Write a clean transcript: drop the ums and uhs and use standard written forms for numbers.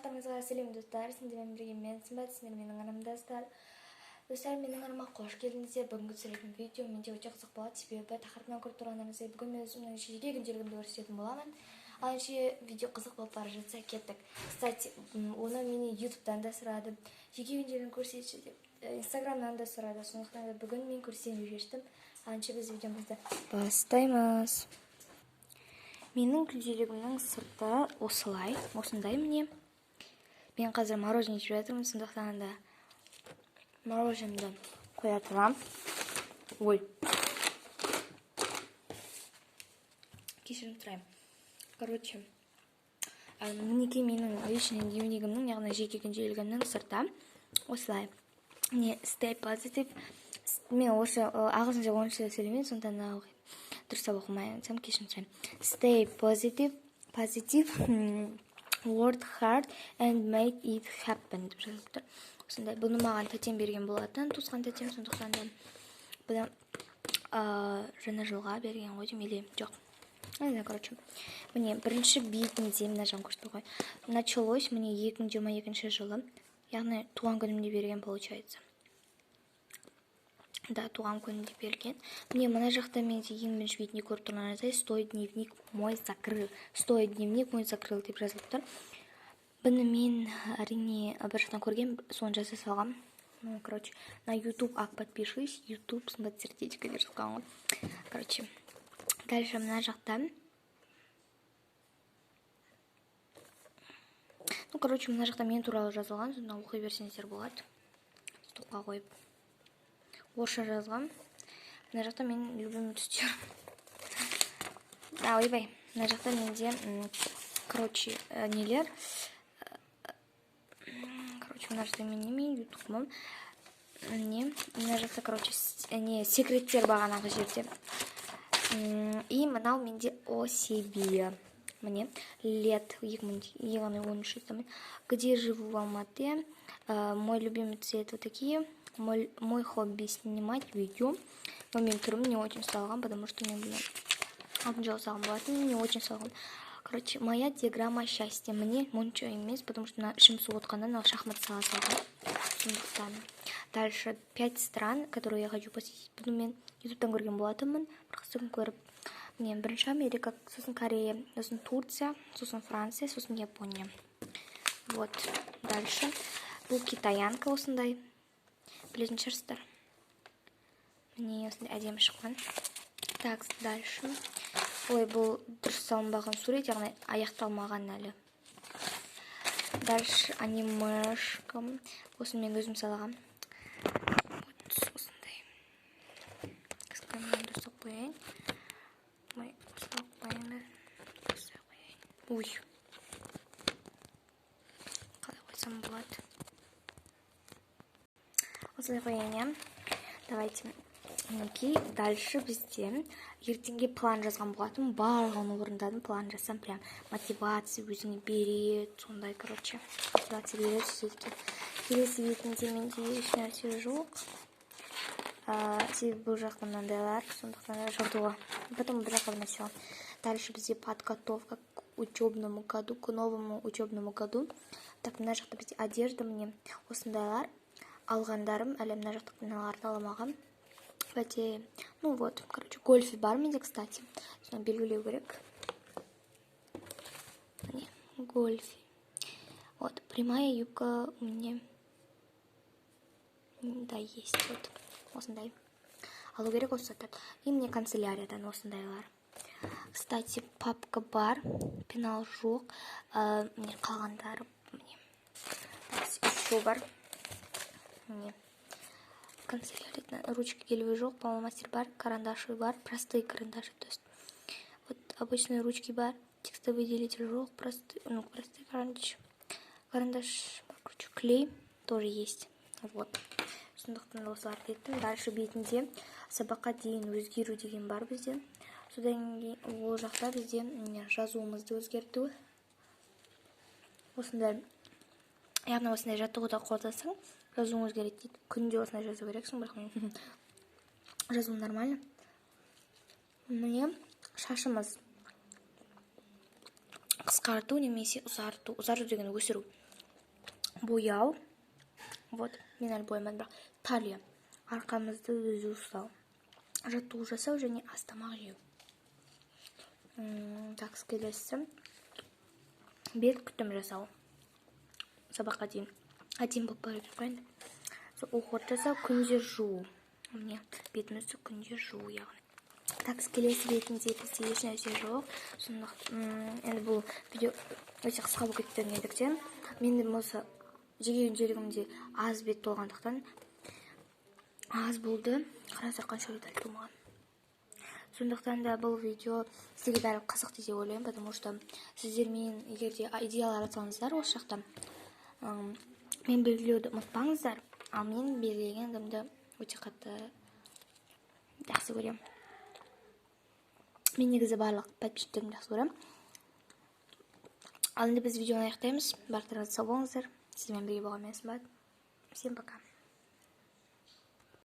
Барлықтарыңызға сәлем достар, сендермен бірге мен Сымбат, сендер менің анамдастар. Достар, менің аныма қош келдіңіздер. Бүгінгі түсіретін видео менде өте қызық болады, себебі тақырыбынан көріп тұрғандарыңыздай бүгін мен өзімнің жеке күнделігімді көрсететін боламын. Ал видео қызық болып бара жатса, кеттік. Кстати, оны мені ютубтан да сұрады, жеке күнделігін көрсетші деп, инстаграмнан да сұрады. Сондықтан да бүгін мен көрсетейін деп шештім. Ал біз видеомызды бастаймыз. Менің күнделігімнің сырты осындай міне. Мен қазір мороженое жеп жатырмын, сондықтан да мороженымды қоя тұрамын. Ой. Кешірім сұраймын. Короче, мінекей менің личный дневнигімнің, яғни жеке күнделігімнің сырты осылай. Міне stay positive. Мен осы ағылшынша онша сөйлемеймін, сондықтан да дұрыстап оқымай айтсам кешірім сұраймын. Stay positive, work hard and make it happen деп жазылып тұр. Осындай, бұны маған тәтем берген болатын, туысқан тәтем, сондықтан да бұны жаңа жылға берген ғой демеле. Жоқ. Короче, міне бірінші бетінде мына жағын көрсетіп қой. Началось міне 2022 жылы, яғни туған күнімде берген получается. Да, туған күнімде берген. Міне мына жақта менде ең бірінші бетінде көріп тұрғаныңыздай «Стой дневник мой закрыл». «Стой дневник мой закрыл» деп жазылып тұр. Бұны мен әрине бір жақтан көрген, соны жаза салғам. Короче, на YouTube подпишись, YouTube Сымбат сердечко деп жазылған ғой. Короче, дальше мына жақта. Короче, мына жақта мен туралы жазылған, сонда оқи берсеңіздер болады. Столға қойып. Орысша жазған. Мына жақта мен любимый түстер. Ойбай, мына жақта менде, короче, нелер. Короче, мына жақта мен неме, ютубым. Мына жақта, короче, секреттер бағанағы жерде. И мынау менде о себе. Мне лет 2013. Где живу в Алматы. Мой любимый цвет вот такие. Мой хобби снимать видео. Момент түрім не очень салған, потому что мен обжал салған болатын, не очень салған. Короче, моя диаграмма счастья. Мне мончо емес, потому что на ішім су отқанда на шахмат сала салған. Дальше 5 стран, которые я хочу посетить. Бұны мен ютубтан көрген болатынмын. Бір қызығын көріп. Мне бірінші Америка, сосын Корея, сосын Турция, сосын Франция, сосын Япония. Вот. Дальше. Бұл китаянка осындай. Білетін шығарсыздар. Міне осындай әдемі шыққан. Так, дальше. Ой, бұл дұрыс салынбаған сурет, яғни аяқталмаған әлі. Дальше анимешка. Осын мен өзім салағам. Вот осындай. Қысқа мен дұрыстап қойайын. Осылай қойайын. Ой. Қалай қойсам болады. Осылай қойайын. Давайте. Окей, дальше бізде ертеңге план жазған болатын, барлығын орындадым, план жазсам, прям мотивация өзіңе береді, сондай, короче, мотивация береді сөзге. Келесі бетінде менде еш нәрсе жоқ. Себебі бұл жақта мынандайлар, сондықтан да жыртуға. Потом бір жаққа нәрсе. Дальше бізде подготовка к учебному году, к новому учебному году. Так, мына жақта бізде одежда мне осындайлар. Алғандарым, әлі мына жақта мыналарды аламаған. Ну вот, короче, гольфи бар менде, кстати. Соны белгілеу керек. Міне, гольфи. Вот, прямая юбка у меня. Да, есть. Вот, осындай. Алу керек осы саттар. И мне канцеляриядан осындайлар. Кстати, папка бар, пенал жоқ. Мне қалғандары. Еще бар. Мне. Канцеляриядан ручки гелевый жоқ, мастер бар, карандаши бар, простые карандаши, то есть вот обычные ручки бар, текстовый делитель жоқ, простые карандаш, короче, клей тоже есть. Вот. Сондықтан осыларды еттім. Дальше бетінде сабаққа дейін өзгеру деген бар бізде. Содан кейін ол жақта бізде жазуымызды өзгерту. Осындай, яғни осындай жаттығуда қолдасаң, жазуың өзгереді дейді. Күнде осындай жазу керексің, бірақ жазуым нормально. Міне шашымыз қысқарту немесе ұзарту деген өсіру. бояу. Вот, мен әлі боямадым, бірақ талия. Арқамызды өзі ұстау. Жаттығу жасау және астамақ жеу. Так, келесі. Бет күтім жасау. Сабаққа дейін. Әдейін болып бара жатыр қойын. Уход жасау, күнде жуу. Міне, бетімізді күнде жуу яғни. Так, келесі бетімізде бізде еш нәрсе жоқ. Енді бұл видео өте қысқа болып кеткендіктен, менің осы жеке күнделігімде аз бет болғандықтан аз болды. Қарасақ қанша рет айтылмаған. Сондықтан да бұл видео сізге бәрі қызықты деп ойлаймын, потому что сіздер мен егерде идеялар айтсаңыздар осы жақта, мен белгілеуді ұмытпаңыздар, ал мен белгілегенімді өте қатты жақсы көремін. Мен негізі барлық подписчиктерімді жақсы көремін. Ал енді біз видеоны аяқтаймыз. Барлықтарыңыз сау болыңыздар. Сізбен бірге болған мен Сымбат. Всем пока.